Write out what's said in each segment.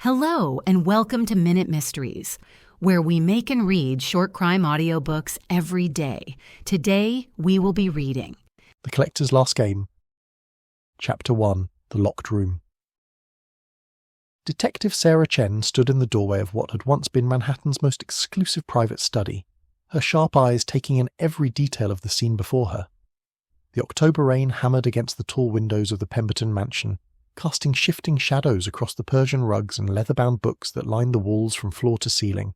Hello, and welcome to Minute Mysteries, where we make and read short crime audiobooks every day. Today, we will be reading The Collector's Last Game, Chapter 1, The Locked Room. Detective Sarah Chen stood in the doorway of what had once been Manhattan's most exclusive private study, her sharp eyes taking in every detail of the scene before her. The October rain hammered against the tall windows of the Pemberton mansion, casting shifting shadows across the Persian rugs and leather-bound books that lined the walls from floor to ceiling.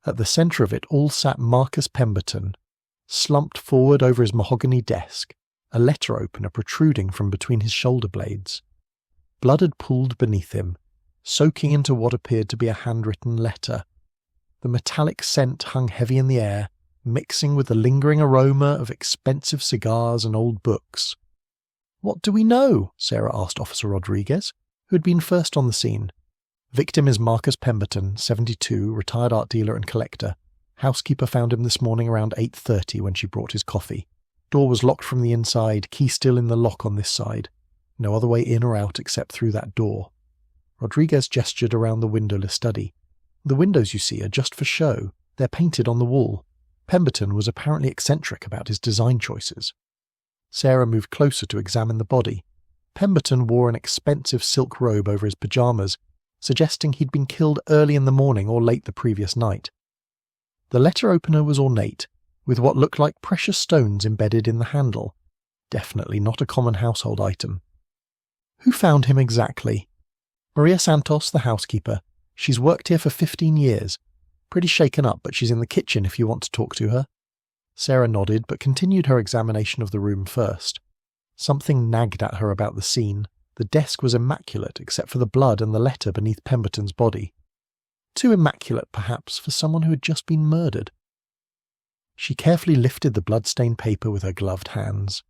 At the centre of it all sat Marcus Pemberton, slumped forward over his mahogany desk, a letter opener protruding from between his shoulder blades. Blood had pooled beneath him, soaking into what appeared to be a handwritten letter. The metallic scent hung heavy in the air, mixing with the lingering aroma of expensive cigars and old books. "What do we know?" Sarah asked Officer Rodriguez, who had been first on the scene. Victim is Marcus Pemberton, 72, retired art dealer and collector. Housekeeper found him this morning around 8:30 when she brought his coffee. Door was locked from the inside, key still in the lock on this side. No other way in or out except through that door. Rodriguez gestured around the windowless study. "The windows you see are just for show. They're painted on the wall." Pemberton was apparently eccentric about his design choices. Sarah moved closer to examine the body. Pemberton wore an expensive silk robe over his pyjamas, suggesting he'd been killed early in the morning or late the previous night. The letter opener was ornate, with what looked like precious stones embedded in the handle. Definitely not a common household item. Who found him exactly? Maria Santos, the housekeeper. She's worked here for 15 years. Pretty shaken up, but she's in the kitchen if you want to talk to her. Sarah nodded, but continued her examination of the room first. Something nagged at her about the scene. The desk was immaculate, except for the blood and the letter beneath Pemberton's body. Too immaculate, perhaps, for someone who had just been murdered. She carefully lifted the blood-stained paper with her gloved hands.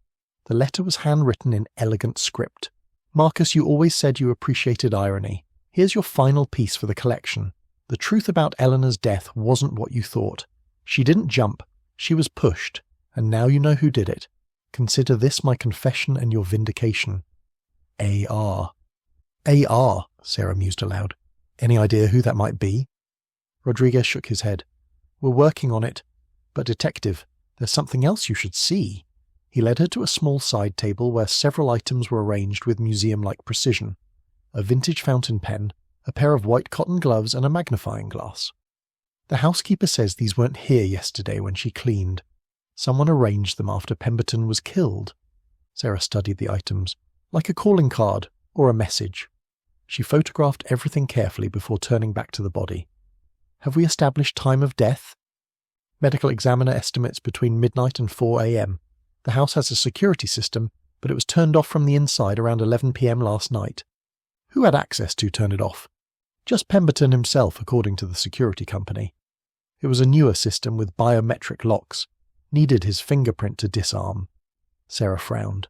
The letter was handwritten in elegant script. "Marcus, you always said you appreciated irony. Here's your final piece for the collection. The truth about Eleanor's death wasn't what you thought. She didn't jump. She was pushed, and now you know who did it. Consider this my confession and your vindication. A.R." "A.R., Sarah mused aloud. "Any idea who that might be?" Rodriguez shook his head. "We're working on it. But detective, there's something else you should see." He led her to a small side table where several items were arranged with museum-like precision. A vintage fountain pen, a pair of white cotton gloves and a magnifying glass. "The housekeeper says these weren't here yesterday when she cleaned. Someone arranged them after Pemberton was killed." Sarah studied the items, like a calling card or a message. She photographed everything carefully before turning back to the body. "Have we established time of death?" "Medical examiner estimates between midnight and 4 a.m. The house has a security system, but it was turned off from the inside around 11 p.m. last night." "Who had access to turn it off?" "Just Pemberton himself, according to the security company. It was a newer system with biometric locks. Needed his fingerprint to disarm." Sarah frowned.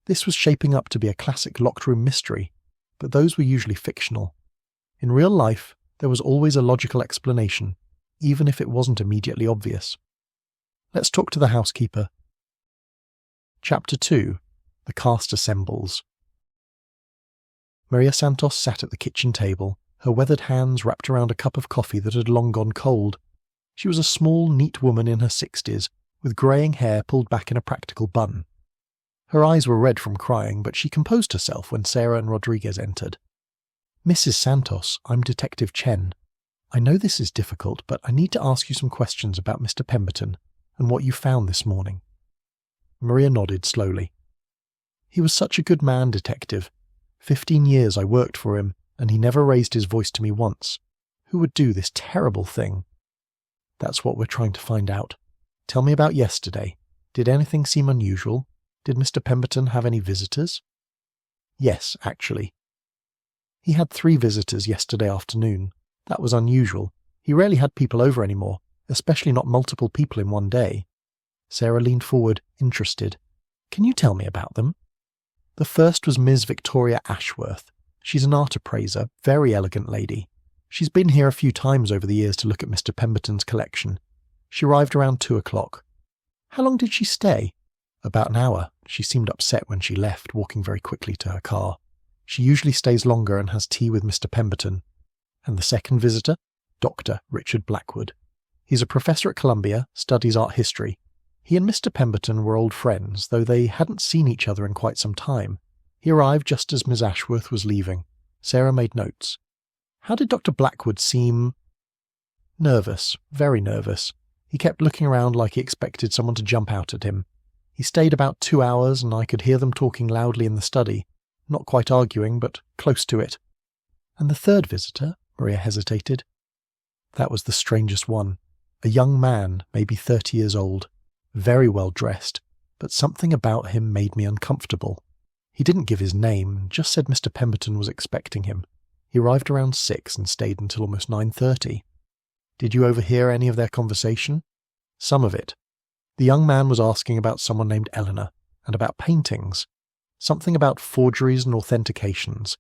This was shaping up to be a classic locked room mystery, but those were usually fictional. In real life, there was always a logical explanation, even if it wasn't immediately obvious. Let's talk to the housekeeper. Chapter 2. The Cast Assembles. Maria Santos sat at the kitchen table, her weathered hands wrapped around a cup of coffee that had long gone cold. She was a small, neat woman in her 60s, with greying hair pulled back in a practical bun. Her eyes were red from crying, but she composed herself when Sarah and Rodriguez entered. "Mrs. Santos, I'm Detective Chen. I know this is difficult, but I need to ask you some questions about Mr. Pemberton and what you found this morning." Maria nodded slowly. "He was such a good man, Detective. 15 years I worked for him, and he never raised his voice to me once. Who would do this terrible thing?" "That's what we're trying to find out. Tell me about yesterday. Did anything seem unusual? Did Mr. Pemberton have any visitors?" "Yes, actually. He had 3 visitors yesterday afternoon. That was unusual. He rarely had people over anymore, especially not multiple people in one day." Sarah leaned forward, interested. "Can you tell me about them?" "The first was Ms. Victoria Ashworth. She's an art appraiser, very elegant lady. She's been here a few times over the years to look at Mr. Pemberton's collection. She arrived around 2 o'clock. "How long did she stay?" "About an hour. She seemed upset when she left, walking very quickly to her car. She usually stays longer and has tea with Mr. Pemberton. And the second visitor? Dr. Richard Blackwood. He's a professor at Columbia, studies art history. He and Mr. Pemberton were old friends, though they hadn't seen each other in quite some time. He arrived just as Miss Ashworth was leaving. Sarah made notes. How did Dr. Blackwood seem? Nervous, very nervous. He kept looking around like he expected someone to jump out at him. He stayed about 2 hours, and I could hear them talking loudly in the study, not quite arguing, but close to it. And the third visitor? Maria hesitated. That was the strangest one. A young man, maybe 30 years old, very well dressed, but something about him made me uncomfortable. He didn't give his name, just said Mr. Pemberton was expecting him. He arrived around 6 and stayed until almost 9:30. Did you overhear any of their conversation? Some of it. The young man was asking about someone named Eleanor, and about paintings. Something about forgeries and authentications.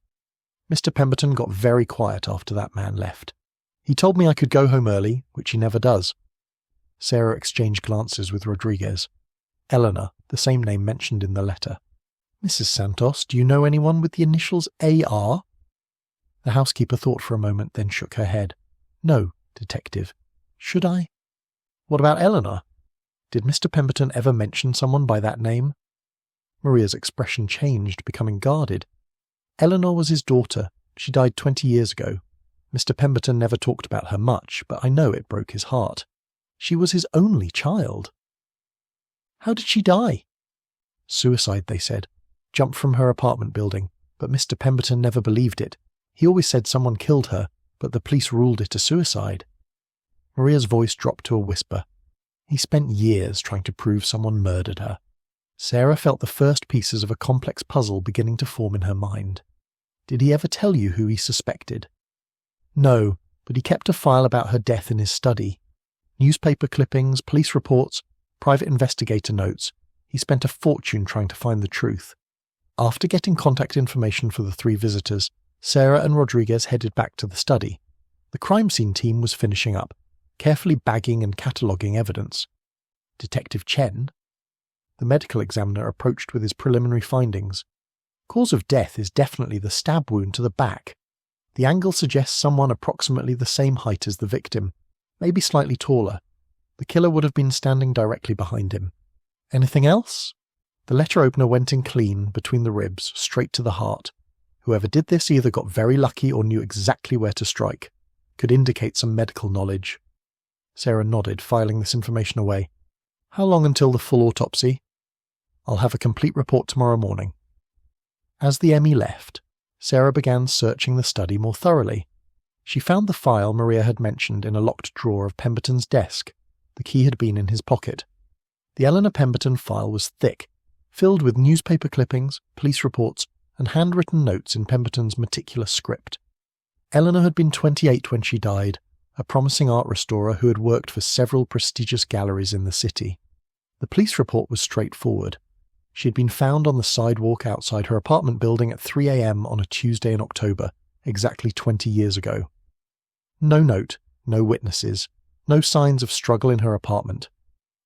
Mr. Pemberton got very quiet after that man left. He told me I could go home early, which he never does. Sarah exchanged glances with Rodriguez. Eleanor, the same name mentioned in the letter. Mrs. Santos, do you know anyone with the initials A.R.? The housekeeper thought for a moment, then shook her head. No, detective. Should I? What about Eleanor? Did Mr. Pemberton ever mention someone by that name? Maria's expression changed, becoming guarded. Eleanor was his daughter. She died 20 years ago. Mr. Pemberton never talked about her much, but I know it broke his heart. She was his only child. How did she die? Suicide, they said. Jumped from her apartment building, but Mr. Pemberton never believed it. He always said someone killed her, but the police ruled it a suicide. Maria's voice dropped to a whisper. He spent years trying to prove someone murdered her. Sarah felt the first pieces of a complex puzzle beginning to form in her mind. Did he ever tell you who he suspected? No, but he kept a file about her death in his study. Newspaper clippings, police reports, private investigator notes. He spent a fortune trying to find the truth. After getting contact information for the 3 visitors, Sarah and Rodriguez headed back to the study. The crime scene team was finishing up, carefully bagging and cataloguing evidence. Detective Chen? The medical examiner approached with his preliminary findings. Cause of death is definitely the stab wound to the back. The angle suggests someone approximately the same height as the victim, maybe slightly taller. The killer would have been standing directly behind him. Anything else? The letter opener went in clean, between the ribs, straight to the heart. Whoever did this either got very lucky or knew exactly where to strike. Could indicate some medical knowledge. Sarah nodded, filing this information away. How long until the full autopsy? I'll have a complete report tomorrow morning. As the ME left, Sarah began searching the study more thoroughly. She found the file Maria had mentioned in a locked drawer of Pemberton's desk. The key had been in his pocket. The Eleanor Pemberton file was thick, filled with newspaper clippings, police reports, and handwritten notes in Pemberton's meticulous script. Eleanor had been 28 when she died, a promising art restorer who had worked for several prestigious galleries in the city. The police report was straightforward. She had been found on the sidewalk outside her apartment building at 3 a.m. on a Tuesday in October, exactly 20 years ago. No note, no witnesses, no signs of struggle in her apartment.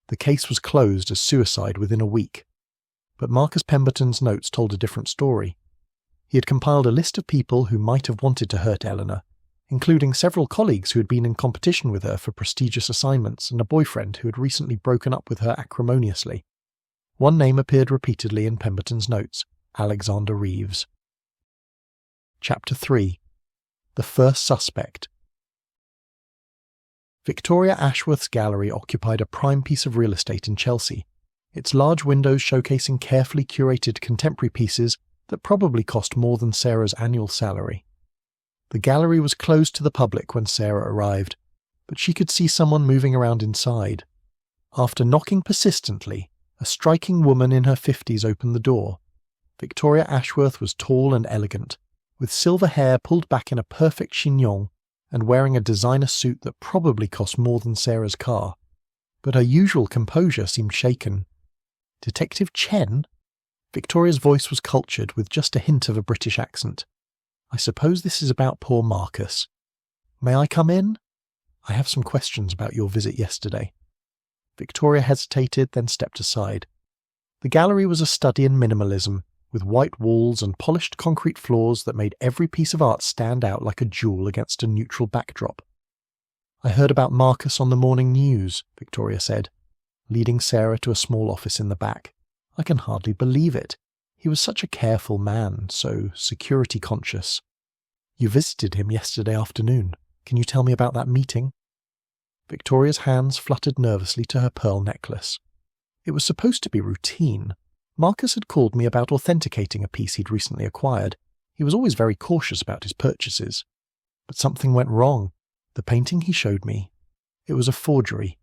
The case was closed as suicide within a week. But Marcus Pemberton's notes told a different story. He had compiled a list of people who might have wanted to hurt Eleanor, including several colleagues who had been in competition with her for prestigious assignments and a boyfriend who had recently broken up with her acrimoniously. One name appeared repeatedly in Pemberton's notes, Alexander Reeves. Chapter 3. The First Suspect. Victoria Ashworth's gallery occupied a prime piece of real estate in Chelsea, its large windows showcasing carefully curated contemporary pieces that probably cost more than Sarah's annual salary. The gallery was closed to the public when Sarah arrived, but she could see someone moving around inside. After knocking persistently, a striking woman in her 50s opened the door. Victoria Ashworth was tall and elegant, with silver hair pulled back in a perfect chignon and wearing a designer suit that probably cost more than Sarah's car. But her usual composure seemed shaken. Detective Chen? Victoria's voice was cultured with just a hint of a British accent. I suppose this is about poor Marcus. May I come in? I have some questions about your visit yesterday. Victoria hesitated, then stepped aside. The gallery was a study in minimalism, with white walls and polished concrete floors that made every piece of art stand out like a jewel against a neutral backdrop. "I heard about Marcus on the morning news," Victoria said, leading Sarah to a small office in the back. "I can hardly believe it. He was such a careful man, so security conscious. You visited him yesterday afternoon. Can you tell me about that meeting?" Victoria's hands fluttered nervously to her pearl necklace. It was supposed to be routine. Marcus had called me about authenticating a piece he'd recently acquired. He was always very cautious about his purchases. But something went wrong. The painting he showed me, it was a forgery.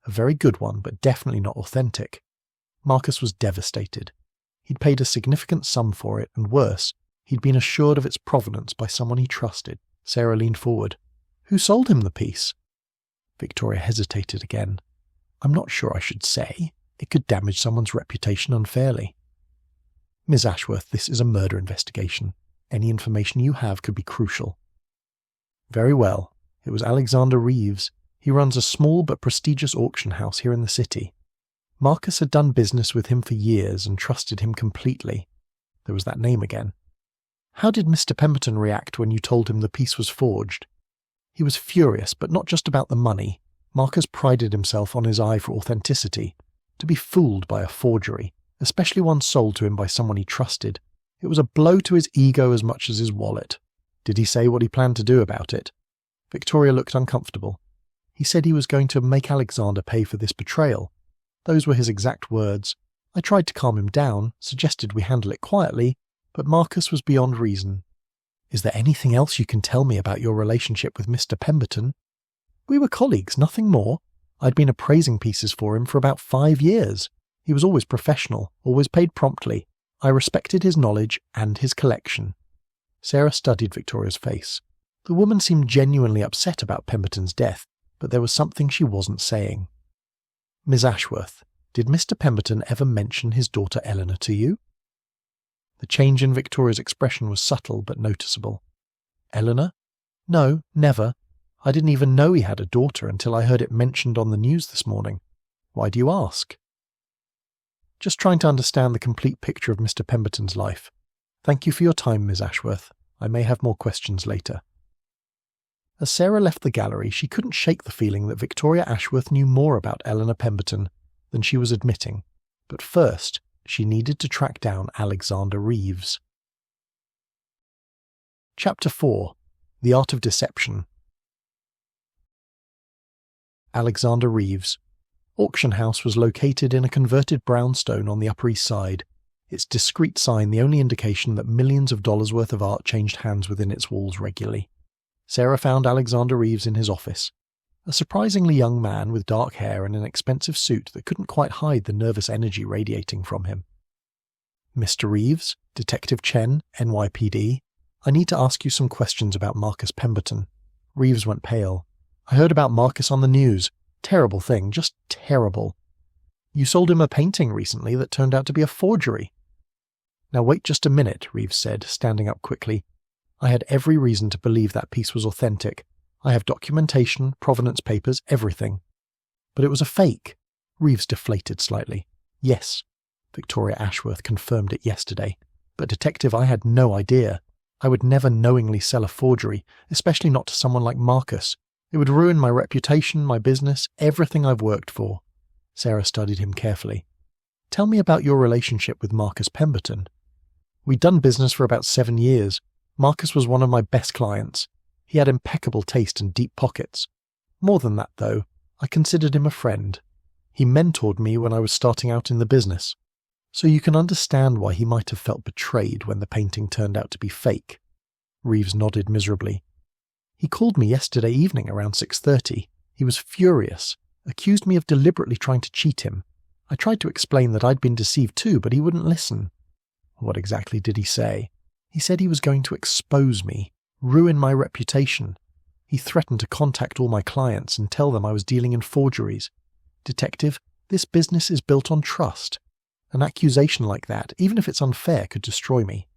A very good one, but definitely not authentic. Marcus was devastated. He'd paid a significant sum for it, and worse, he'd been assured of its provenance by someone he trusted. Sarah leaned forward. "Who sold him the piece?" Victoria hesitated again. "I'm not sure I should say. It could damage someone's reputation unfairly." "Ms. Ashworth, this is a murder investigation. Any information you have could be crucial." "Very well. It was Alexander Reeves. He runs a small but prestigious auction house here in the city. Marcus had done business with him for years and trusted him completely." There was that name again. "How did Mr. Pemberton react when you told him the piece was forged?" "He was furious, but not just about the money. Marcus prided himself on his eye for authenticity. To be fooled by a forgery, especially one sold to him by someone he trusted, it was a blow to his ego as much as his wallet." "Did he say what he planned to do about it?" Victoria looked uncomfortable. "He said he was going to make Alexander pay for this betrayal. Those were his exact words. I tried to calm him down, suggested we handle it quietly, but Marcus was beyond reason." "Is there anything else you can tell me about your relationship with Mr. Pemberton?" "We were colleagues, nothing more. I'd been appraising pieces for him for about 5 years. He was always professional, always paid promptly. I respected his knowledge and his collection." Sarah studied Victoria's face. The woman seemed genuinely upset about Pemberton's death, but there was something she wasn't saying. "Ms. Ashworth, did Mr. Pemberton ever mention his daughter Eleanor to you?" The change in Victoria's expression was subtle but noticeable. "Eleanor? No, never. I didn't even know he had a daughter until I heard it mentioned on the news this morning. Why do you ask?" "Just trying to understand the complete picture of Mr. Pemberton's life. Thank you for your time, Ms. Ashworth. I may have more questions later." As Sarah left the gallery, she couldn't shake the feeling that Victoria Ashworth knew more about Eleanor Pemberton than she was admitting. But first, she needed to track down Alexander Reeves. Chapter 4. The Art of Deception. Alexander Reeves. Auction house was located in a converted brownstone on the Upper East Side, its discreet sign the only indication that millions of dollars worth of art changed hands within its walls regularly. Sarah found Alexander Reeves in his office, a surprisingly young man with dark hair and an expensive suit that couldn't quite hide the nervous energy radiating from him. "Mr. Reeves, Detective Chen, NYPD, I need to ask you some questions about Marcus Pemberton." Reeves went pale. "I heard about Marcus on the news. Terrible thing, just terrible. You sold him a painting recently that turned out to be a forgery." "Now wait just a minute," Reeves said, standing up quickly. "I had every reason to believe that piece was authentic. I have documentation, provenance papers, everything. But it was a fake." Reeves deflated slightly. "Yes, Victoria Ashworth confirmed it yesterday. But Detective, I had no idea. I would never knowingly sell a forgery, especially not to someone like Marcus. It would ruin my reputation, my business, everything I've worked for." Sarah studied him carefully. "Tell me about your relationship with Marcus Pemberton." "We'd done business for about 7 years. Marcus was one of my best clients. He had impeccable taste and deep pockets. More than that, though, I considered him a friend. He mentored me when I was starting out in the business. So you can understand why he might have felt betrayed when the painting turned out to be fake." Reeves nodded miserably. "He called me yesterday evening around 6:30. He was furious, accused me of deliberately trying to cheat him. I tried to explain that I'd been deceived too, but he wouldn't listen." "What exactly did he say?" "He said he was going to expose me, ruin my reputation. He threatened to contact all my clients and tell them I was dealing in forgeries. Detective, this business is built on trust. An accusation like that, even if it's unfair, could destroy me.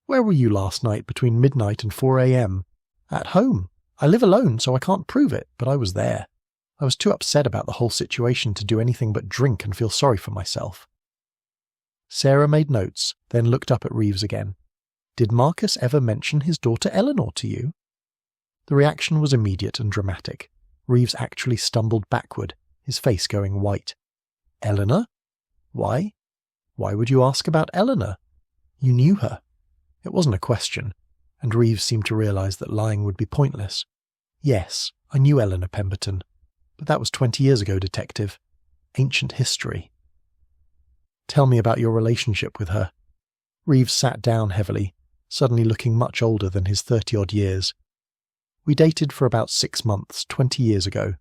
Where were you last night between midnight and 4 a.m? "At home. I live alone, so I can't prove it, but I was there. I was too upset about the whole situation to do anything but drink and feel sorry for myself." Sarah made notes, then looked up at Reeves again. Did Marcus ever mention his daughter Eleanor to you? The reaction was immediate and dramatic. Reeves actually stumbled backward, his face going white. Eleanor? Why? Why would you ask about Eleanor? You knew her. It wasn't a question, and Reeves seemed to realise that lying would be pointless. Yes, I knew Eleanor Pemberton, but that was 20 years ago, Detective. Ancient history. Tell me about your relationship with her. Reeves sat down heavily, suddenly looking much older than his 30-odd years. We dated for about 6 months, 20 years ago.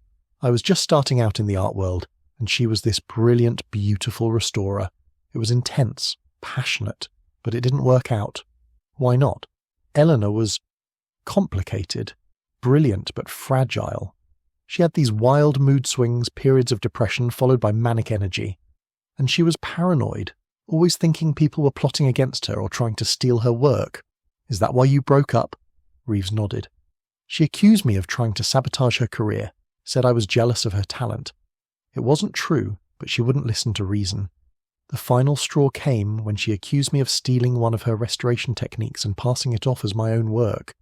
I was just starting out in the art world, and she was this brilliant, beautiful restorer. It was intense, passionate, but it didn't work out. Why not? Eleanor was complicated, brilliant but fragile. She had these wild mood swings, periods of depression followed by manic energy. And she was paranoid, always thinking people were plotting against her or trying to steal her work. Is that why you broke up? Reeves nodded. She accused me of trying to sabotage her career, said I was jealous of her talent. It wasn't true, but she wouldn't listen to reason. The final straw came when she accused me of stealing one of her restoration techniques and passing it off as my own work.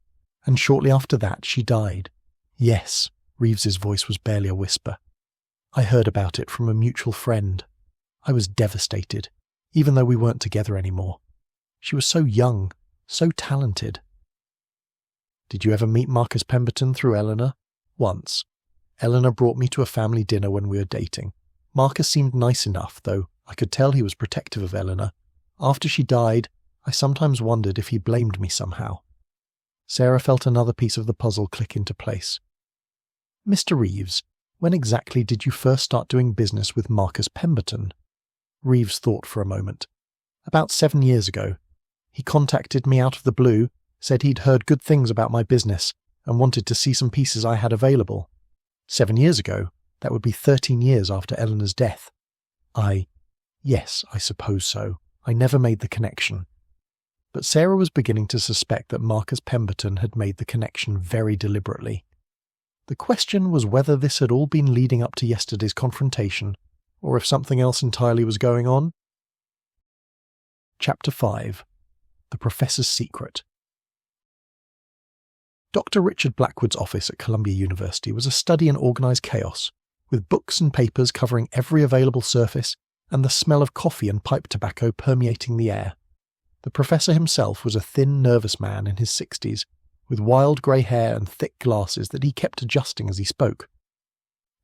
And shortly after that, she died. Yes, Reeves's voice was barely a whisper. I heard about it from a mutual friend. I was devastated, even though we weren't together anymore. She was so young, so talented. Did you ever meet Marcus Pemberton through Eleanor? Once. Eleanor brought me to a family dinner when we were dating. Marcus seemed nice enough, though I could tell he was protective of Eleanor. After she died, I sometimes wondered if he blamed me somehow. Sarah felt another piece of the puzzle click into place. Mr. Reeves, when exactly did you first start doing business with Marcus Pemberton? Reeves thought for a moment. About 7 years ago. He contacted me out of the blue, said he'd heard good things about my business, and wanted to see some pieces I had available. 7 years ago, that would be 13 years after Eleanor's death. Yes, I suppose so. I never made the connection. But Sarah was beginning to suspect that Marcus Pemberton had made the connection very deliberately. The question was whether this had all been leading up to yesterday's confrontation, or if something else entirely was going on. Chapter 5. The Professor's Secret. Dr. Richard Blackwood's office at Columbia University was a study in organised chaos, with books and papers covering every available surface and the smell of coffee and pipe tobacco permeating the air. The professor himself was a thin, nervous man in his 60s, with wild grey hair and thick glasses that he kept adjusting as he spoke.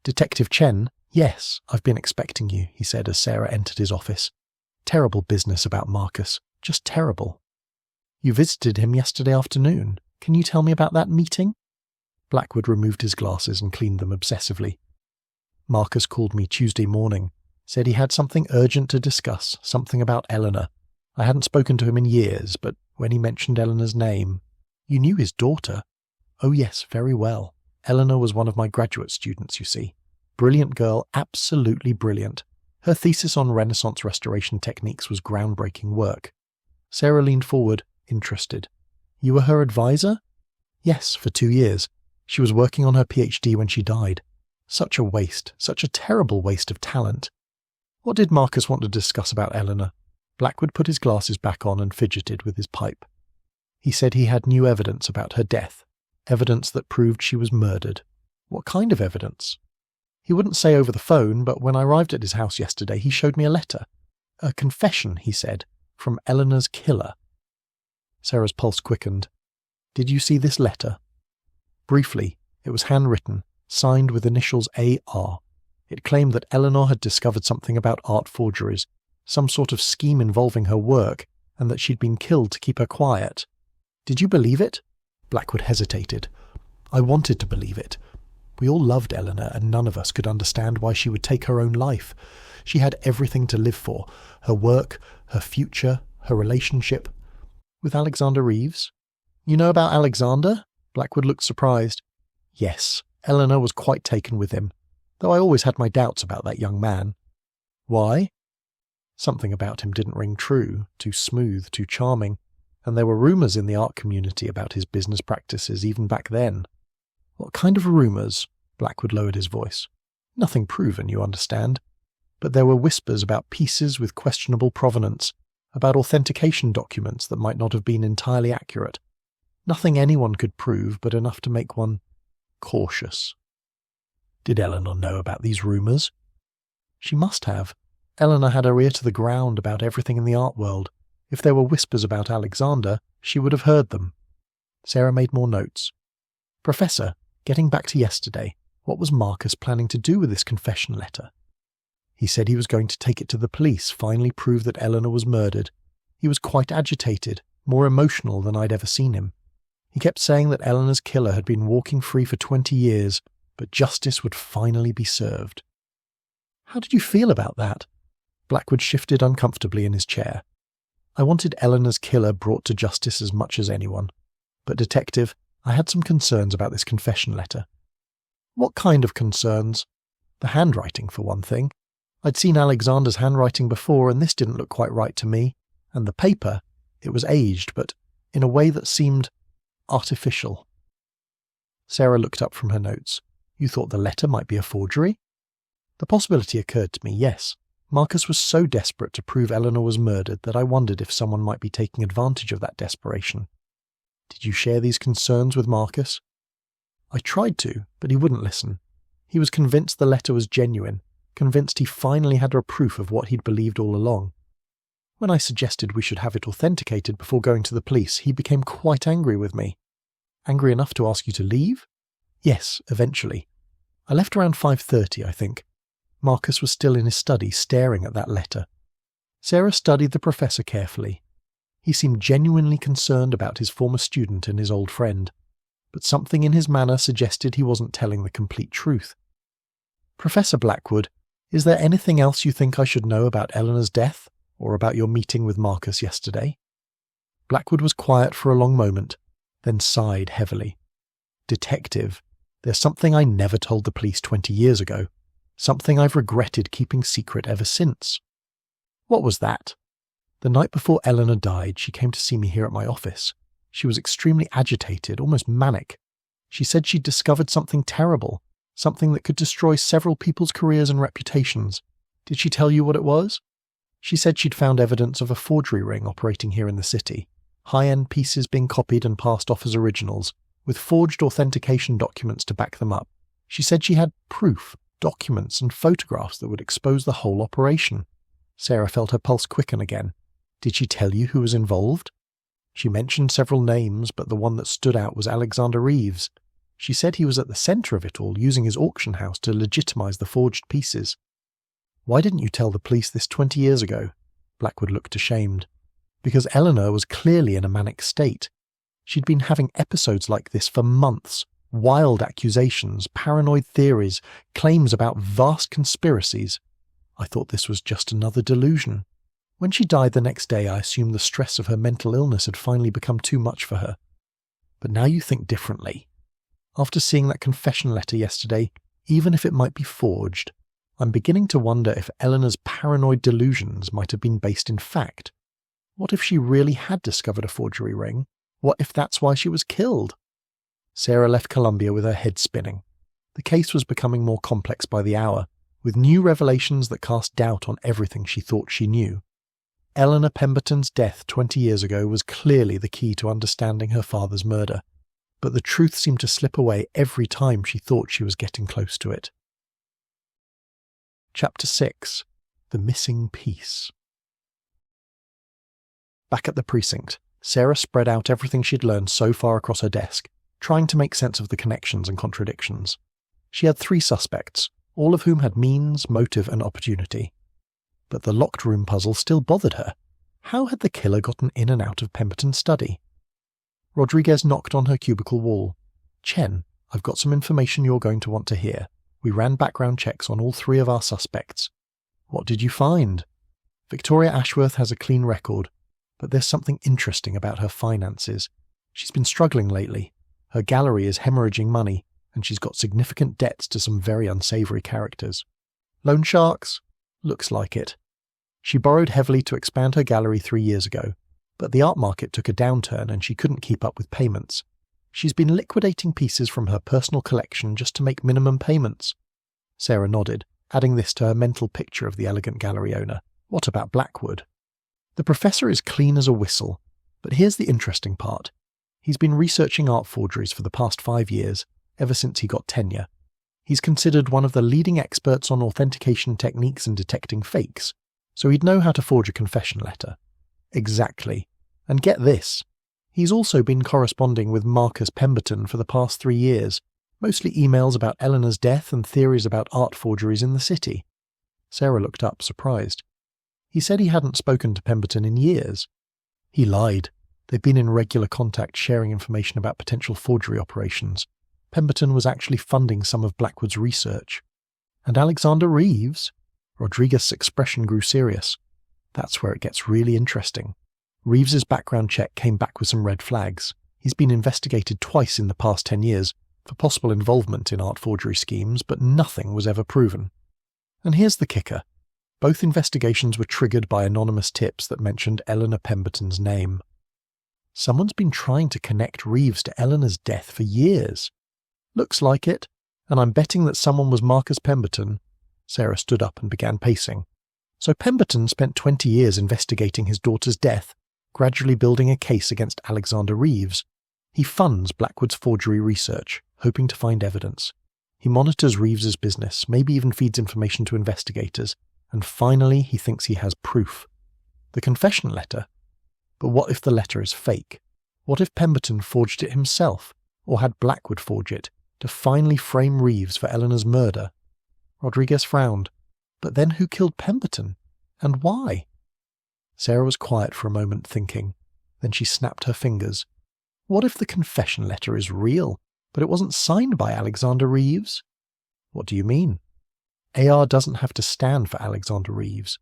Detective Chen, yes, I've been expecting you, he said as Sarah entered his office. Terrible business about Marcus, just terrible. You visited him yesterday afternoon. Can you tell me about that meeting? Blackwood removed his glasses and cleaned them obsessively. Marcus called me Tuesday morning, said he had something urgent to discuss, something about Eleanor. I hadn't spoken to him in years, but when he mentioned Eleanor's name... You knew his daughter? Oh yes, very well. Eleanor was one of my graduate students, you see. Brilliant girl, absolutely brilliant. Her thesis on Renaissance restoration techniques was groundbreaking work. Sarah leaned forward, interested. You were her advisor? Yes, for 2 years. She was working on her PhD when she died. Such a waste, such a terrible waste of talent. What did Marcus want to discuss about Eleanor? Blackwood put his glasses back on and fidgeted with his pipe. He said he had new evidence about her death, evidence that proved she was murdered. What kind of evidence? He wouldn't say over the phone, but when I arrived at his house yesterday, he showed me a letter. A confession, he said, from Eleanor's killer. Sarah's pulse quickened. Did you see this letter? Briefly, it was handwritten, signed with initials A.R. It claimed that Eleanor had discovered something about art forgeries, some sort of scheme involving her work, and that she'd been killed to keep her quiet. Did you believe it? Blackwood hesitated. I wanted to believe it. We all loved Eleanor, and none of us could understand why she would take her own life. She had everything to live for, her work, her future, her relationship. With Alexander Reeves? You know about Alexander? Blackwood looked surprised. Yes, Eleanor was quite taken with him, though I always had my doubts about that young man. Why? Something about him didn't ring true, too smooth, too charming, and there were rumours in the art community about his business practices even back then. What kind of rumours? Blackwood lowered his voice. Nothing proven, you understand. but there were whispers about pieces with questionable provenance, about authentication documents that might not have been entirely accurate. Nothing anyone could prove, but enough to make one cautious. Did Eleanor know about these rumours? She must have. Eleanor had her ear to the ground about everything in the art world. If there were whispers about Alexander, she would have heard them. Sarah made more notes. Professor, getting back to yesterday, what was Marcus planning to do with this confession letter? He said he was going to take it to the police, finally prove that Eleanor was murdered. He was quite agitated, more emotional than I'd ever seen him. He kept saying that Eleanor's killer had been walking free for 20 years, but justice would finally be served. How did you feel about that? Blackwood shifted uncomfortably in his chair. I wanted Eleanor's killer brought to justice as much as anyone. But, Detective, I had some concerns about this confession letter. What kind of concerns? The handwriting, for one thing. I'd seen Alexander's handwriting before, and this didn't look quite right to me. And the paper, it was aged, but in a way that seemed artificial. Sarah looked up from her notes. You thought the letter might be a forgery? The possibility occurred to me, yes. Marcus was so desperate to prove Eleanor was murdered that I wondered if someone might be taking advantage of that desperation. Did you share these concerns with Marcus? I tried to, but he wouldn't listen. He was convinced the letter was genuine, convinced he finally had a proof of what he'd believed all along. When I suggested we should have it authenticated before going to the police, he became quite angry with me. Angry enough to ask you to leave? Yes, eventually. I left around 5:30, I think. Marcus was still in his study, staring at that letter. Sarah studied the professor carefully. He seemed genuinely concerned about his former student and his old friend, but something in his manner suggested he wasn't telling the complete truth. Professor Blackwood, is there anything else you think I should know about Eleanor's death, or about your meeting with Marcus yesterday? Blackwood was quiet for a long moment, then sighed heavily. Detective, there's something I never told the police 20 years ago. Something I've regretted keeping secret ever since. What was that? The night before Eleanor died, she came to see me here at my office. She was extremely agitated, almost manic. She said she'd discovered something terrible, something that could destroy several people's careers and reputations. Did she tell you what it was? She said she'd found evidence of a forgery ring operating here in the city, high-end pieces being copied and passed off as originals, with forged authentication documents to back them up. She said she had proof, documents and photographs that would expose the whole operation. Sarah felt her pulse quicken again. Did she tell you who was involved? She mentioned several names, but the one that stood out was Alexander Reeves. She said he was at the centre of it all, using his auction house to legitimise the forged pieces. Why didn't you tell the police this 20 years ago? Blackwood looked ashamed. Because Eleanor was clearly in a manic state. She'd been having episodes like this for months. Wild accusations, paranoid theories, claims about vast conspiracies. I thought this was just another delusion. When she died the next day, I assumed the stress of her mental illness had finally become too much for her. But now you think differently. After seeing that confession letter yesterday, even if it might be forged, I'm beginning to wonder if Eleanor's paranoid delusions might have been based in fact. What if she really had discovered a forgery ring? What if that's why she was killed? Sarah left Columbia with her head spinning. The case was becoming more complex by the hour, with new revelations that cast doubt on everything she thought she knew. Eleanor Pemberton's death 20 years ago was clearly the key to understanding her father's murder, but the truth seemed to slip away every time she thought she was getting close to it. Chapter 6. The Missing Piece. Back at the precinct, Sarah spread out everything she'd learned so far across her desk, trying to make sense of the connections and contradictions. She had 3 suspects, all of whom had means, motive and opportunity. But the locked room puzzle still bothered her. How had the killer gotten in and out of Pemberton's study? Rodriguez knocked on her cubicle wall. Chen, I've got some information you're going to want to hear. We ran background checks on all 3 of our suspects. What did you find? Victoria Ashworth has a clean record, but there's something interesting about her finances. She's been struggling lately. Her gallery is hemorrhaging money, and she's got significant debts to some very unsavoury characters. Loan sharks? Looks like it. She borrowed heavily to expand her gallery 3 years ago, but the art market took a downturn and she couldn't keep up with payments. She's been liquidating pieces from her personal collection just to make minimum payments. Sarah nodded. adding this to her mental picture of the elegant gallery owner. What about Blackwood? The professor is clean as a whistle, but here's the interesting part. He's been researching art forgeries for the past 5 years, ever since he got tenure. He's considered one of the leading experts on authentication techniques and detecting fakes, so he'd know how to forge a confession letter. Exactly. And get this, he's also been corresponding with Marcus Pemberton for the past 3 years, mostly emails about Eleanor's death and theories about art forgeries in the city. Sarah looked up, surprised. He said he hadn't spoken to Pemberton in years. He lied. They'd been in regular contact sharing information about potential forgery operations. Pemberton was actually funding some of Blackwood's research. And Alexander Reeves? Rodriguez's expression grew serious. That's where it gets really interesting. Reeves's background check came back with some red flags. He's been investigated twice in the past 10 years for possible involvement in art forgery schemes, but nothing was ever proven. And here's the kicker. Both investigations were triggered by anonymous tips that mentioned Eleanor Pemberton's name. Someone's been trying to connect Reeves to Eleanor's death for years. Looks like it, and I'm betting that someone was Marcus Pemberton. Sarah stood up and began pacing. So Pemberton spent 20 years investigating his daughter's death, gradually building a case against Alexander Reeves. He funds Blackwood's forgery research, hoping to find evidence. He monitors Reeves's business, maybe even feeds information to investigators, and finally he thinks he has proof. The confession letter. But what if the letter is fake? What if Pemberton forged it himself, or had Blackwood forge it, to finally frame Reeves for Eleanor's murder? Rodriguez frowned. But then who killed Pemberton? And why? Sarah was quiet for a moment, thinking. Then she snapped her fingers. What if the confession letter is real, but it wasn't signed by Alexander Reeves? What do you mean? AR doesn't have to stand for Alexander Reeves.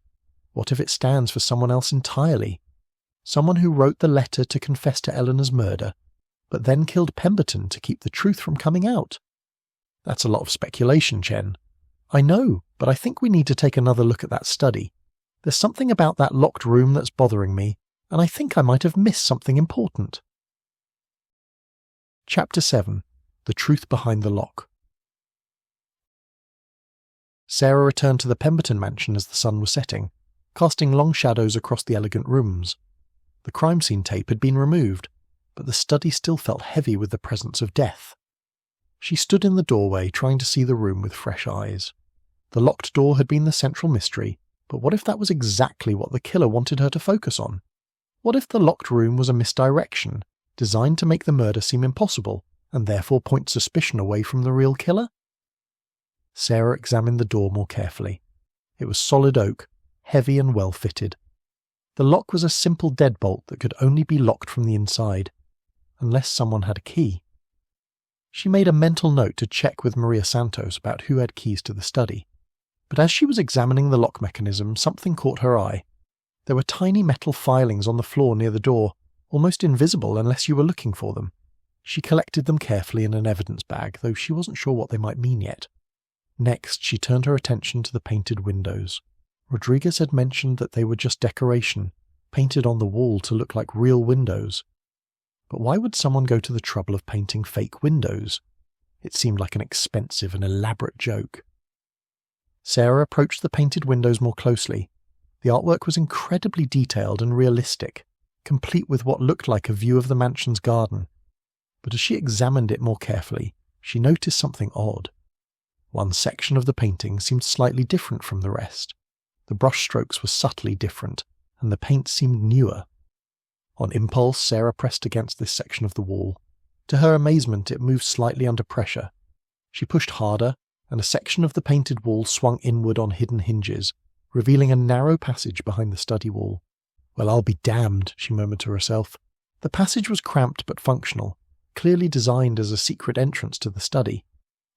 What if it stands for someone else entirely? Someone who wrote the letter to confess to Eleanor's murder, but then killed Pemberton to keep the truth from coming out? That's a lot of speculation, Chen. I know, but I think we need to take another look at that study. There's something about that locked room that's bothering me, and I think I might have missed something important. Chapter 7. The Truth Behind the Lock. Sarah returned to the Pemberton mansion as the sun was setting, casting long shadows across the elegant rooms. The crime scene tape had been removed, but the study still felt heavy with the presence of death. She stood in the doorway, trying to see the room with fresh eyes. The locked door had been the central mystery, but what if that was exactly what the killer wanted her to focus on? What if the locked room was a misdirection, designed to make the murder seem impossible, and therefore point suspicion away from the real killer? Sarah examined the door more carefully. It was solid oak, heavy and well fitted. The lock was a simple deadbolt that could only be locked from the inside, unless someone had a key. She made a mental note to check with Maria Santos about who had keys to the study. But as she was examining the lock mechanism, something caught her eye. There were tiny metal filings on the floor near the door, almost invisible unless you were looking for them. She collected them carefully in an evidence bag, though she wasn't sure what they might mean yet. Next, she turned her attention to the painted windows. Rodriguez had mentioned that they were just decoration, painted on the wall to look like real windows. But why would someone go to the trouble of painting fake windows? It seemed like an expensive and elaborate joke. Sarah approached the painted windows more closely. The artwork was incredibly detailed and realistic, complete with what looked like a view of the mansion's garden. But as she examined it more carefully, she noticed something odd. One section of the painting seemed slightly different from the rest. The brushstrokes were subtly different, and the paint seemed newer. On impulse, Sarah pressed against this section of the wall. To her amazement, it moved slightly under pressure. She pushed harder, and a section of the painted wall swung inward on hidden hinges, revealing a narrow passage behind the study wall. Well, I'll be damned, she murmured to herself. The passage was cramped but functional, clearly designed as a secret entrance to the study.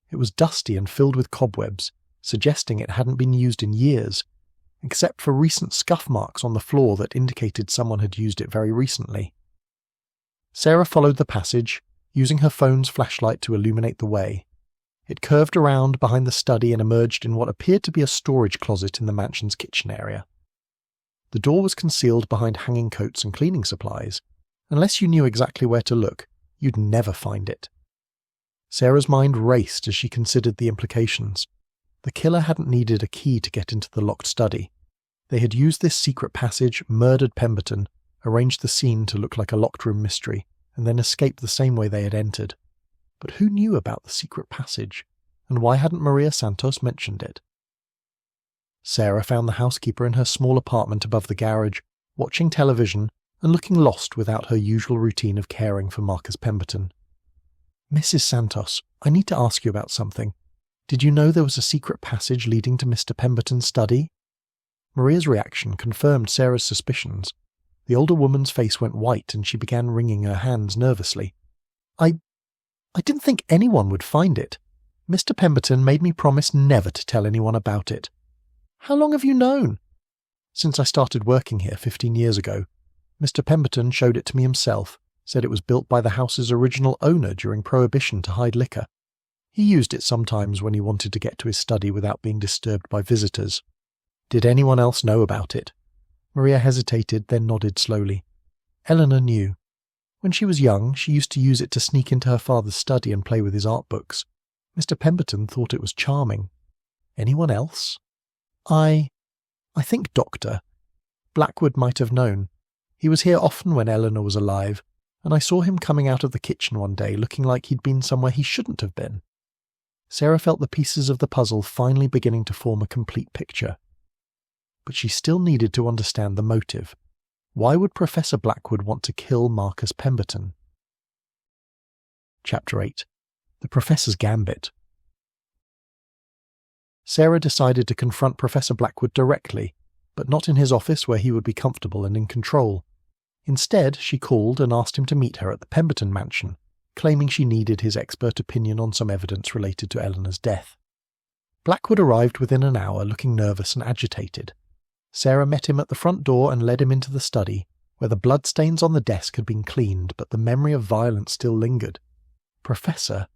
It was dusty and filled with cobwebs, suggesting it hadn't been used in years, except for recent scuff marks on the floor that indicated someone had used it very recently. Sarah followed the passage, using her phone's flashlight to illuminate the way. It curved around behind the study and emerged in what appeared to be a storage closet in the mansion's kitchen area. The door was concealed behind hanging coats and cleaning supplies. Unless you knew exactly where to look, you'd never find it. Sarah's mind raced as she considered the implications. The killer hadn't needed a key to get into the locked study. They had used this secret passage, murdered Pemberton, arranged the scene to look like a locked room mystery, and then escaped the same way they had entered. But who knew about the secret passage? And why hadn't Maria Santos mentioned it? Sarah found the housekeeper in her small apartment above the garage, watching television and looking lost without her usual routine of caring for Marcus Pemberton. "Mrs. Santos, I need to ask you about something. Did you know there was a secret passage leading to Mr. Pemberton's study?" Maria's reaction confirmed Sarah's suspicions. The older woman's face went white and she began wringing her hands nervously. I didn't think anyone would find it. Mr. Pemberton made me promise never to tell anyone about it." "How long have you known?" "Since I started working here 15 years ago. Mr. Pemberton showed it to me himself, said it was built by the house's original owner during Prohibition to hide liquor. He used it sometimes when he wanted to get to his study without being disturbed by visitors." "Did anyone else know about it?" Maria hesitated, then nodded slowly. "Eleanor knew. When she was young, she used to use it to sneak into her father's study and play with his art books. Mr. Pemberton thought it was charming." "Anyone else?" I think Doctor. Blackwood might have known. He was here often when Eleanor was alive, and I saw him coming out of the kitchen one day looking like he'd been somewhere he shouldn't have been." Sarah felt the pieces of the puzzle finally beginning to form a complete picture. But she still needed to understand the motive. Why would Professor Blackwood want to kill Marcus Pemberton? Chapter 8. The Professor's Gambit. Sarah decided to confront Professor Blackwood directly, but not in his office where he would be comfortable and in control. Instead, she called and asked him to meet her at the Pemberton mansion, claiming she needed his expert opinion on some evidence related to Eleanor's death. Blackwood arrived within an hour looking nervous and agitated. Sarah met him at the front door and led him into the study, where the bloodstains on the desk had been cleaned but the memory of violence still lingered. "Professor,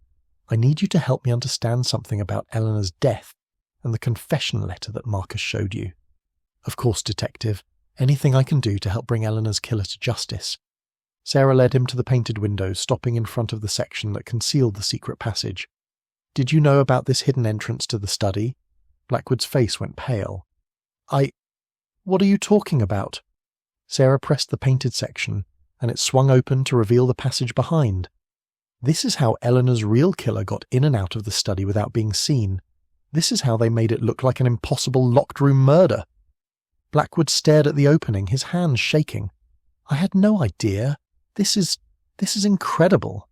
I need you to help me understand something about Eleanor's death and the confession letter that Marcus showed you." "Of course, Detective. Anything I can do to help bring Eleanor's killer to justice." Sarah led him to the painted windows, stopping in front of the section that concealed the secret passage. "Did you know about this hidden entrance to the study?" Blackwood's face went pale. What are you talking about?" Sarah pressed the painted section, and it swung open to reveal the passage behind. This is how Eleanor's real killer got in and out of the study without being seen. This is how they made it look like an impossible locked-room murder. Blackwood stared at the opening, his hands shaking. "I had no idea. This is incredible."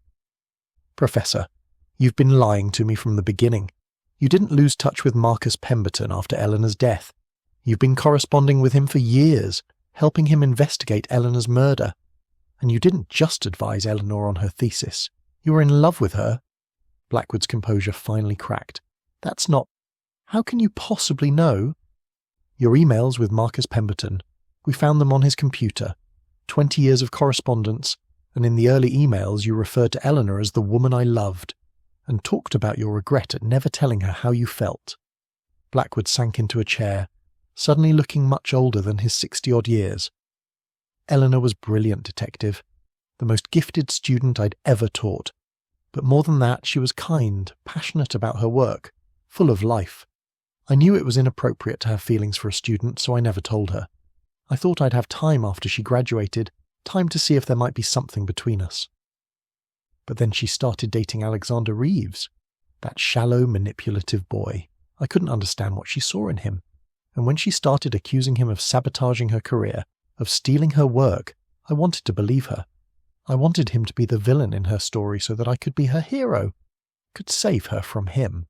"Professor, you've been lying to me from the beginning. You didn't lose touch with Marcus Pemberton after Eleanor's death. You've been corresponding with him for years, helping him investigate Eleanor's murder. And you didn't just advise Eleanor on her thesis. You were in love with her." Blackwood's composure finally cracked. "That's not... How can you possibly know?" "Your emails with Marcus Pemberton. We found them on his computer. 20 years of correspondence, and in the early emails you referred to Eleanor as the woman I loved, and talked about your regret at never telling her how you felt." Blackwood sank into a chair, suddenly looking much older than his 60-odd years. "Eleanor was brilliant, Detective. The most gifted student I'd ever taught. But more than that, she was kind, passionate about her work, full of life. I knew it was inappropriate to have feelings for a student, so I never told her. I thought I'd have time after she graduated, time to see if there might be something between us. But then she started dating Alexander Reeves, that shallow, manipulative boy. I couldn't understand what she saw in him. And when she started accusing him of sabotaging her career, of stealing her work, I wanted to believe her. I wanted him to be the villain in her story so that I could be her hero, could save her from him."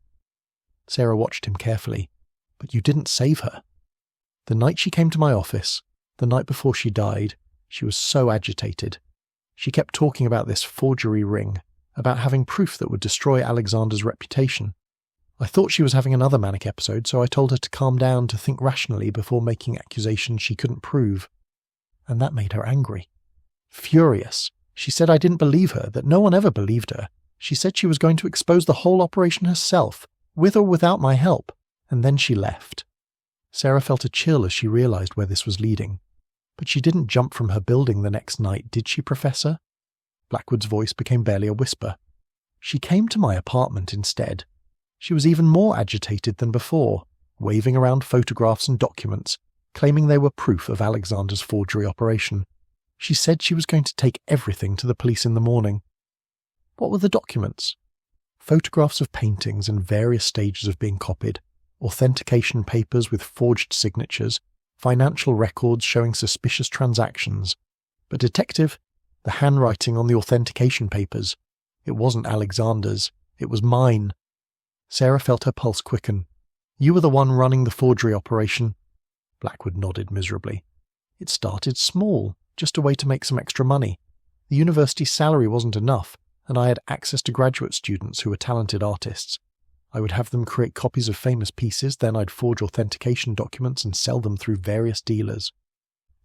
Sarah watched him carefully. "But you didn't save her. The night she came to my office, the night before she died, she was so agitated. She kept talking about this forgery ring, about having proof that would destroy Alexander's reputation. I thought she was having another manic episode, so I told her to calm down, to think rationally before making accusations she couldn't prove. And that made her angry. Furious. She said I didn't believe her, that no one ever believed her. She said she was going to expose the whole operation herself, with or without my help, and then she left." Sarah felt a chill as she realized where this was leading. "But she didn't jump from her building the next night, did she, Professor?" Blackwood's voice became barely a whisper. "She came to my apartment instead. She was even more agitated than before, waving around photographs and documents, claiming they were proof of Alexander's forgery operation. She said she was going to take everything to the police in the morning. What were the documents? Photographs of paintings in various stages of being copied, authentication papers with forged signatures, financial records showing suspicious transactions. But detective, the handwriting on the authentication papers, it wasn't Alexander's, it was mine. Sarah felt her pulse quicken. You were the one running the forgery operation. Blackwood nodded miserably. It started small, just a way to make some extra money. The university's salary wasn't enough, and I had access to graduate students who were talented artists. I would have them create copies of famous pieces, then I'd forge authentication documents and sell them through various dealers,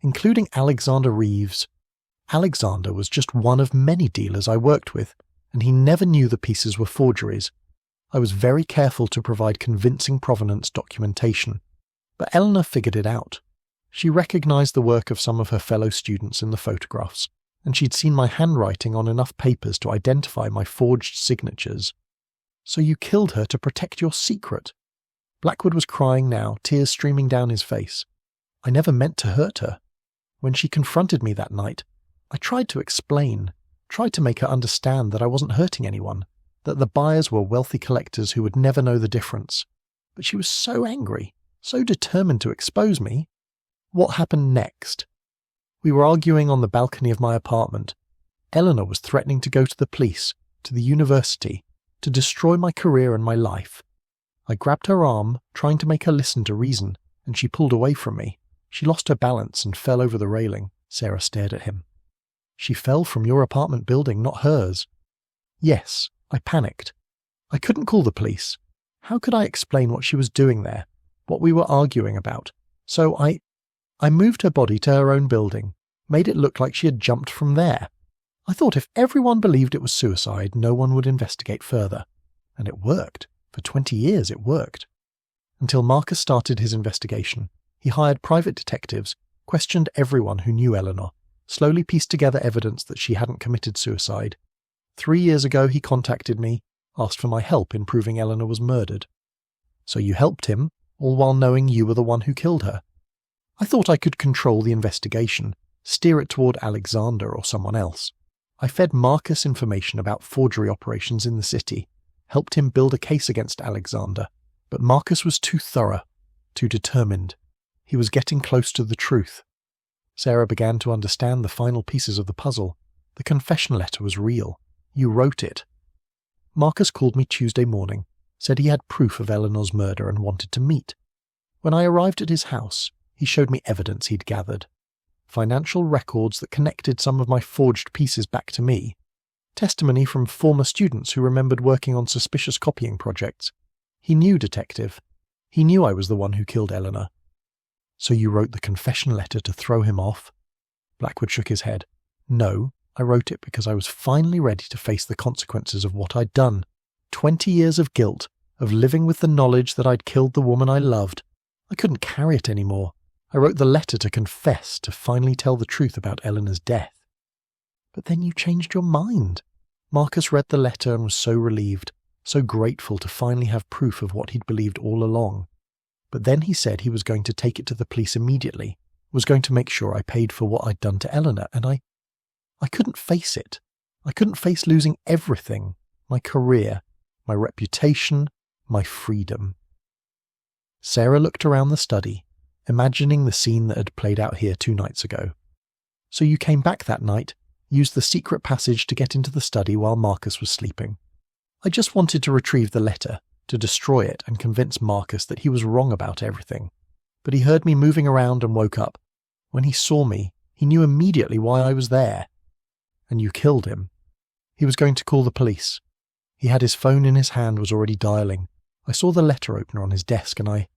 including Alexander Reeves. Alexander was just one of many dealers I worked with, and he never knew the pieces were forgeries. I was very careful to provide convincing provenance documentation, but Eleanor figured it out. She recognized the work of some of her fellow students in the photographs, and she'd seen my handwriting on enough papers to identify my forged signatures. So you killed her to protect your secret? Blackwood was crying now, tears streaming down his face. I never meant to hurt her. When she confronted me that night, I tried to explain, tried to make her understand that I wasn't hurting anyone, that the buyers were wealthy collectors who would never know the difference. But she was so angry, so determined to expose me. What happened next? We were arguing on the balcony of my apartment. Eleanor was threatening to go to the police, to the university, to destroy my career and my life. I grabbed her arm, trying to make her listen to reason, and she pulled away from me. She lost her balance and fell over the railing. Sarah stared at him. She fell from your apartment building, not hers. Yes, I panicked. I couldn't call the police. How could I explain what she was doing there, what we were arguing about? So I moved her body to her own building, made it look like she had jumped from there. I thought if everyone believed it was suicide, no one would investigate further. And it worked. For 20 years it worked. Until Marcus started his investigation. He hired private detectives, questioned everyone who knew Eleanor, slowly pieced together evidence that she hadn't committed suicide. 3 years ago he contacted me, asked for my help in proving Eleanor was murdered. So you helped him, all while knowing you were the one who killed her. I thought I could control the investigation, steer it toward Alexander or someone else. I fed Marcus information about forgery operations in the city, helped him build a case against Alexander, but Marcus was too thorough, too determined. He was getting close to the truth. Sarah began to understand the final pieces of the puzzle. The confession letter was real. You wrote it. Marcus called me Tuesday morning, said he had proof of Eleanor's murder and wanted to meet. When I arrived at his house, he showed me evidence he'd gathered. Financial records that connected some of my forged pieces back to me. Testimony from former students who remembered working on suspicious copying projects. He knew, detective. He knew I was the one who killed Eleanor. So you wrote the confession letter to throw him off? Blackwood shook his head. No, I wrote it because I was finally ready to face the consequences of what I'd done. 20 years of guilt, of living with the knowledge that I'd killed the woman I loved. I couldn't carry it anymore. I wrote the letter to confess, to finally tell the truth about Eleanor's death. But then you changed your mind. Marcus read the letter and was so relieved, so grateful to finally have proof of what he'd believed all along. But then he said he was going to take it to the police immediately, was going to make sure I paid for what I'd done to Eleanor, and I couldn't face it. I couldn't face losing everything, my career, my reputation, my freedom. Sarah looked around the study, imagining the scene that had played out here 2 nights ago. So you came back that night, used the secret passage to get into the study while Marcus was sleeping. I just wanted to retrieve the letter, to destroy it and convince Marcus that he was wrong about everything. But he heard me moving around and woke up. When he saw me, he knew immediately why I was there. And you killed him. He was going to call the police. He had his phone in his hand, was already dialing. I saw the letter opener on his desk and I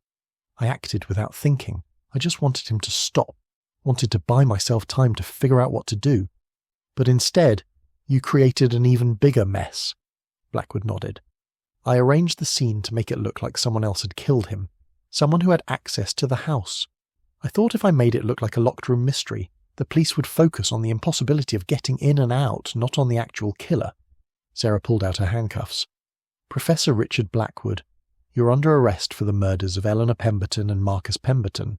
acted without thinking. I just wanted him to stop, wanted to buy myself time to figure out what to do. But instead, you created an even bigger mess. Blackwood nodded. I arranged the scene to make it look like someone else had killed him, someone who had access to the house. I thought if I made it look like a locked room mystery, the police would focus on the impossibility of getting in and out, not on the actual killer. Sarah pulled out her handcuffs. "Professor Richard Blackwood, you're under arrest for the murders of Eleanor Pemberton and Marcus Pemberton."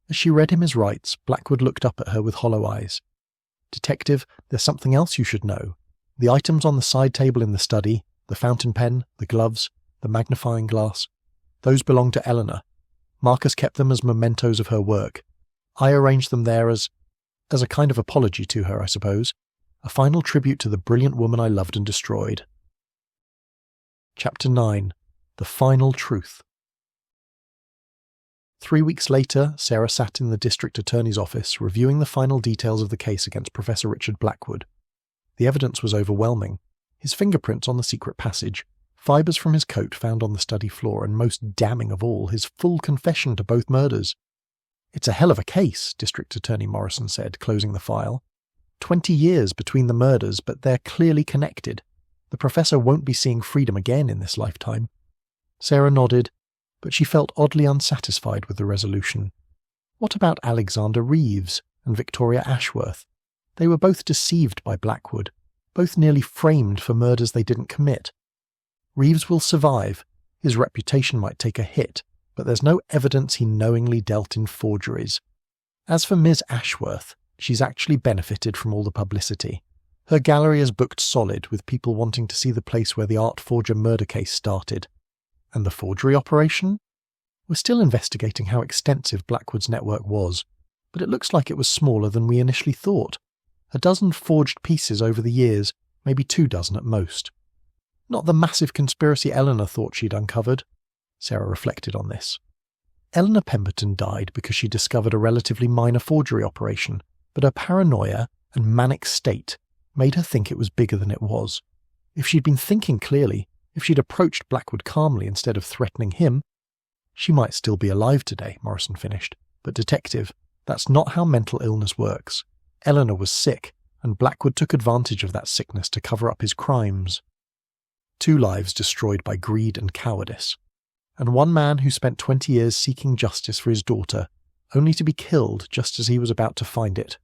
As she read him his rights, Blackwood looked up at her with hollow eyes. "Detective, there's something else you should know. The items on the side table in the study, the fountain pen, the gloves, the magnifying glass, those belong to Eleanor. Marcus kept them as mementos of her work. I arranged them there as a kind of apology to her, I suppose. A final tribute to the brilliant woman I loved and destroyed." Chapter 9. The Final Truth. 3 weeks later, Sarah sat in the district attorney's office reviewing the final details of the case against Professor Richard Blackwood. The evidence was overwhelming. His fingerprints on the secret passage, fibres from his coat found on the study floor, and most damning of all, his full confession to both murders. "It's a hell of a case," District Attorney Morrison said, closing the file. 20 years between the murders, but they're clearly connected. The professor won't be seeing freedom again in this lifetime." Sarah nodded, but she felt oddly unsatisfied with the resolution. What about Alexander Reeves and Victoria Ashworth? They were both deceived by Blackwood, both nearly framed for murders they didn't commit. Reeves will survive. His reputation might take a hit, but there's no evidence he knowingly dealt in forgeries. As for Ms. Ashworth, she's actually benefited from all the publicity. Her gallery is booked solid, with people wanting to see the place where the art forger murder case started. And the forgery operation? We're still investigating how extensive Blackwood's network was, but it looks like it was smaller than we initially thought. A dozen forged pieces over the years, maybe 24 at most. Not the massive conspiracy Eleanor thought she'd uncovered. Sarah reflected on this. Eleanor Pemberton died because she discovered a relatively minor forgery operation, but her paranoia and manic state made her think it was bigger than it was. If she'd been thinking clearly, if she'd approached Blackwood calmly instead of threatening him, she might still be alive today, Morrison finished. But detective, that's not how mental illness works. Eleanor was sick, and Blackwood took advantage of that sickness to cover up his crimes. 2 lives destroyed by greed and cowardice. And one man who spent 20 years seeking justice for his daughter, only to be killed just as he was about to find it.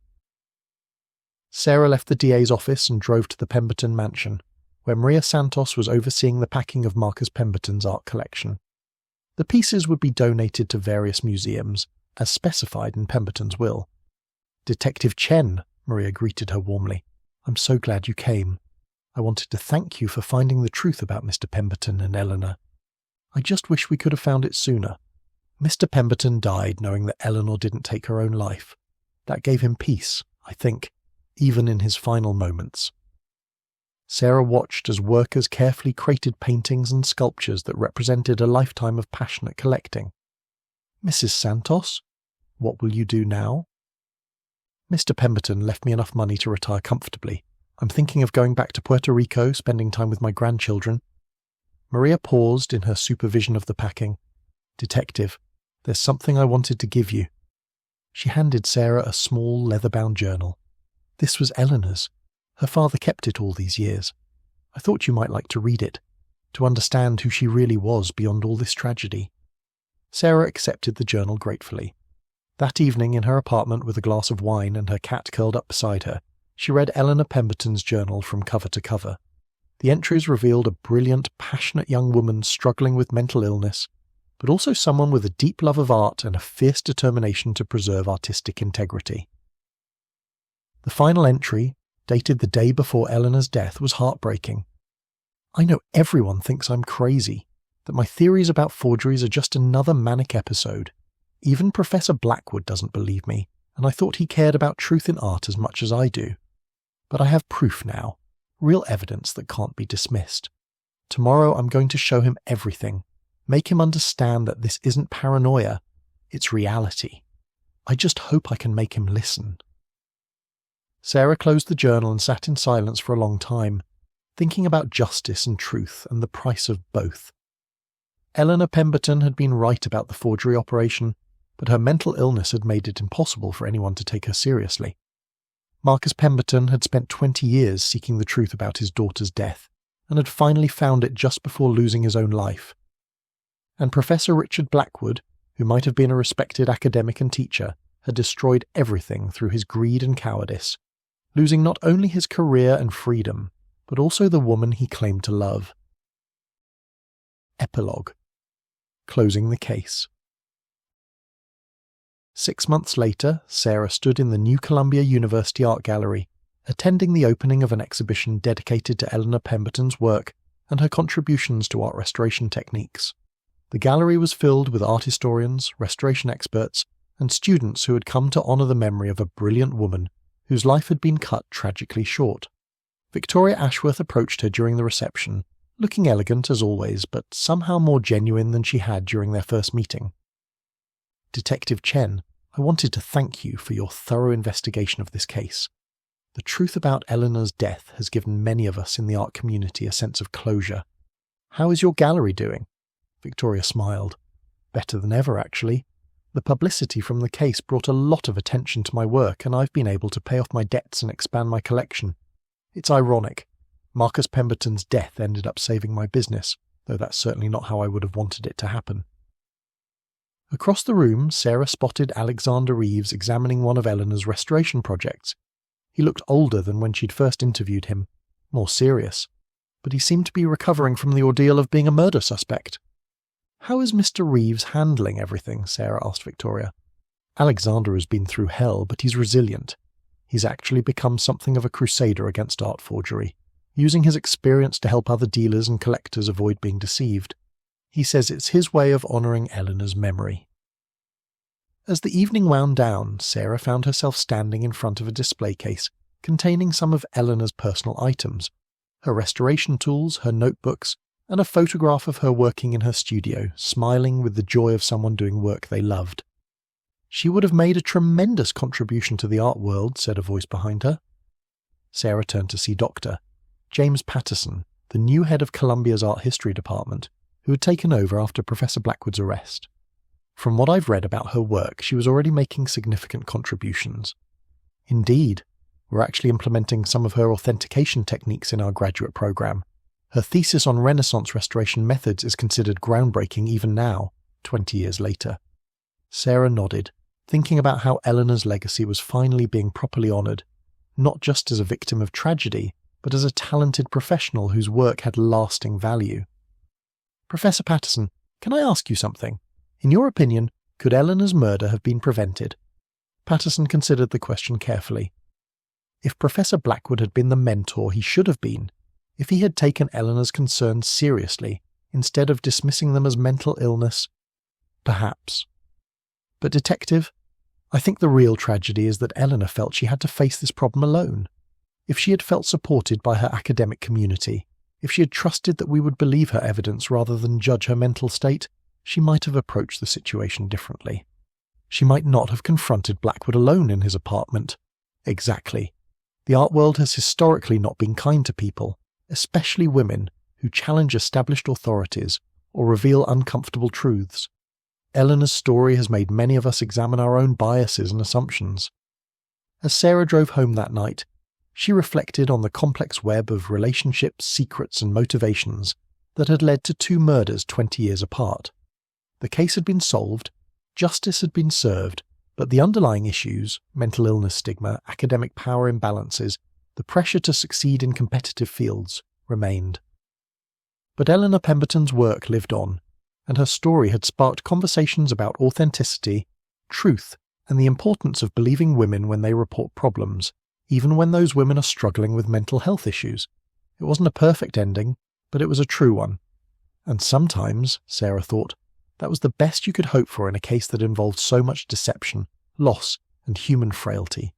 Sarah left the DA's office and drove to the Pemberton mansion, where Maria Santos was overseeing the packing of Marcus Pemberton's art collection. The pieces would be donated to various museums, as specified in Pemberton's will. "Detective Chen," Maria greeted her warmly. "I'm so glad you came. I wanted to thank you for finding the truth about Mr. Pemberton and Eleanor. I just wish we could have found it sooner. Mr. Pemberton died knowing that Eleanor didn't take her own life. That gave him peace, I think, even in his final moments." Sarah watched as workers carefully crated paintings and sculptures that represented a lifetime of passionate collecting. "Mrs. Santos, what will you do now?" "Mr. Pemberton left me enough money to retire comfortably. I'm thinking of going back to Puerto Rico, spending time with my grandchildren." Maria paused in her supervision of the packing. "Detective, there's something I wanted to give you." She handed Sarah a small leather-bound journal. "This was Eleanor's. Her father kept it all these years. I thought you might like to read it, to understand who she really was beyond all this tragedy." Sarah accepted the journal gratefully. That evening, in her apartment with a glass of wine and her cat curled up beside her, she read Eleanor Pemberton's journal from cover to cover. The entries revealed a brilliant, passionate young woman struggling with mental illness, but also someone with a deep love of art and a fierce determination to preserve artistic integrity. The final entry, dated the day before Eleanor's death, was heartbreaking. "I know everyone thinks I'm crazy, that my theories about forgeries are just another manic episode. Even Professor Blackwood doesn't believe me, and I thought he cared about truth in art as much as I do. But I have proof now, real evidence that can't be dismissed. Tomorrow I'm going to show him everything, make him understand that this isn't paranoia, it's reality. I just hope I can make him listen." Sarah closed the journal and sat in silence for a long time, thinking about justice and truth and the price of both. Eleanor Pemberton had been right about the forgery operation, but her mental illness had made it impossible for anyone to take her seriously. Marcus Pemberton had spent 20 years seeking the truth about his daughter's death, and had finally found it just before losing his own life. And Professor Richard Blackwood, who might have been a respected academic and teacher, had destroyed everything through his greed and cowardice, losing not only his career and freedom, but also the woman he claimed to love. Epilogue. Closing the case. 6 months later, Sarah stood in the new Columbia University Art Gallery, attending the opening of an exhibition dedicated to Eleanor Pemberton's work and her contributions to art restoration techniques. The gallery was filled with art historians, restoration experts, and students who had come to honour the memory of a brilliant woman whose life had been cut tragically short. Victoria Ashworth approached her during the reception, looking elegant as always, but somehow more genuine than she had during their first meeting. "Detective Chen, I wanted to thank you for your thorough investigation of this case. The truth about Eleanor's death has given many of us in the art community a sense of closure. How is your gallery doing?" Victoria smiled. "Better than ever, actually. The publicity from the case brought a lot of attention to my work, and I've been able to pay off my debts and expand my collection. It's ironic. Marcus Pemberton's death ended up saving my business, though that's certainly not how I would have wanted it to happen." Across the room, Sarah spotted Alexander Reeves examining one of Eleanor's restoration projects. He looked older than when she'd first interviewed him, more serious, but he seemed to be recovering from the ordeal of being a murder suspect. "How is Mr. Reeves handling everything?" Sarah asked Victoria. "Alexander has been through hell, but he's resilient. He's actually become something of a crusader against art forgery, using his experience to help other dealers and collectors avoid being deceived. He says it's his way of honouring Eleanor's memory." As the evening wound down, Sarah found herself standing in front of a display case containing some of Eleanor's personal items, her restoration tools, her notebooks, and a photograph of her working in her studio, smiling with the joy of someone doing work they loved. "She would have made a tremendous contribution to the art world," said a voice behind her. Sarah turned to see Dr. James Patterson, the new head of Columbia's art history department, who had taken over after Professor Blackwood's arrest. "From what I've read about her work, she was already making significant contributions. Indeed, we're actually implementing some of her authentication techniques in our graduate program. Her thesis on Renaissance restoration methods is considered groundbreaking even now, 20 years later." Sarah nodded, thinking about how Eleanor's legacy was finally being properly honoured, not just as a victim of tragedy, but as a talented professional whose work had lasting value. "Professor Patterson, can I ask you something? In your opinion, could Eleanor's murder have been prevented?" Patterson considered the question carefully. If Professor Blackwood had been the mentor he should have been, if he had taken Eleanor's concerns seriously, instead of dismissing them as mental illness, perhaps. But Detective, I think the real tragedy is that Eleanor felt she had to face this problem alone. If she had felt supported by her academic community, if she had trusted that we would believe her evidence rather than judge her mental state, she might have approached the situation differently. She might not have confronted Blackwood alone in his apartment. Exactly. The art world has historically not been kind to people, especially women, who challenge established authorities or reveal uncomfortable truths. Eleanor's story has made many of us examine our own biases and assumptions. As Sarah drove home that night, she reflected on the complex web of relationships, secrets, and motivations that had led to 2 murders 20 years apart. The case had been solved, justice had been served, but the underlying issues, mental illness stigma, academic power imbalances, the pressure to succeed in competitive fields, remained. But Eleanor Pemberton's work lived on, and her story had sparked conversations about authenticity, truth, and the importance of believing women when they report problems, even when those women are struggling with mental health issues. It wasn't a perfect ending, but it was a true one. And sometimes, Sarah thought, that was the best you could hope for in a case that involved so much deception, loss, and human frailty.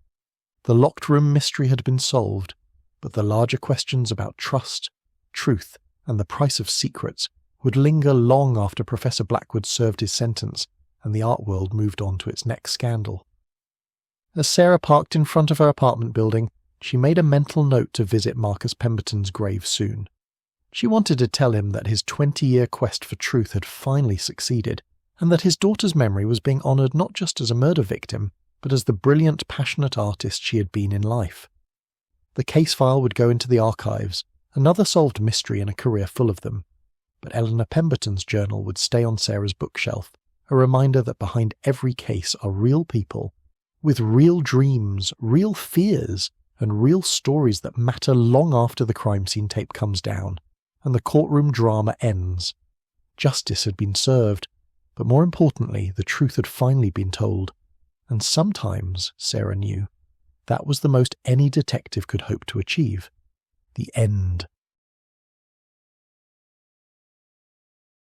The locked room mystery had been solved, but the larger questions about trust, truth, and the price of secrets would linger long after Professor Blackwood served his sentence and the art world moved on to its next scandal. As Sarah parked in front of her apartment building, she made a mental note to visit Marcus Pemberton's grave soon. She wanted to tell him that his 20-year quest for truth had finally succeeded, and that his daughter's memory was being honoured not just as a murder victim, but as the brilliant, passionate artist she had been in life. The case file would go into the archives, another solved mystery in a career full of them. But Eleanor Pemberton's journal would stay on Sarah's bookshelf, a reminder that behind every case are real people, with real dreams, real fears, and real stories that matter long after the crime scene tape comes down and the courtroom drama ends. Justice had been served, but more importantly, the truth had finally been told. And sometimes, Sarah knew, that was the most any detective could hope to achieve. The end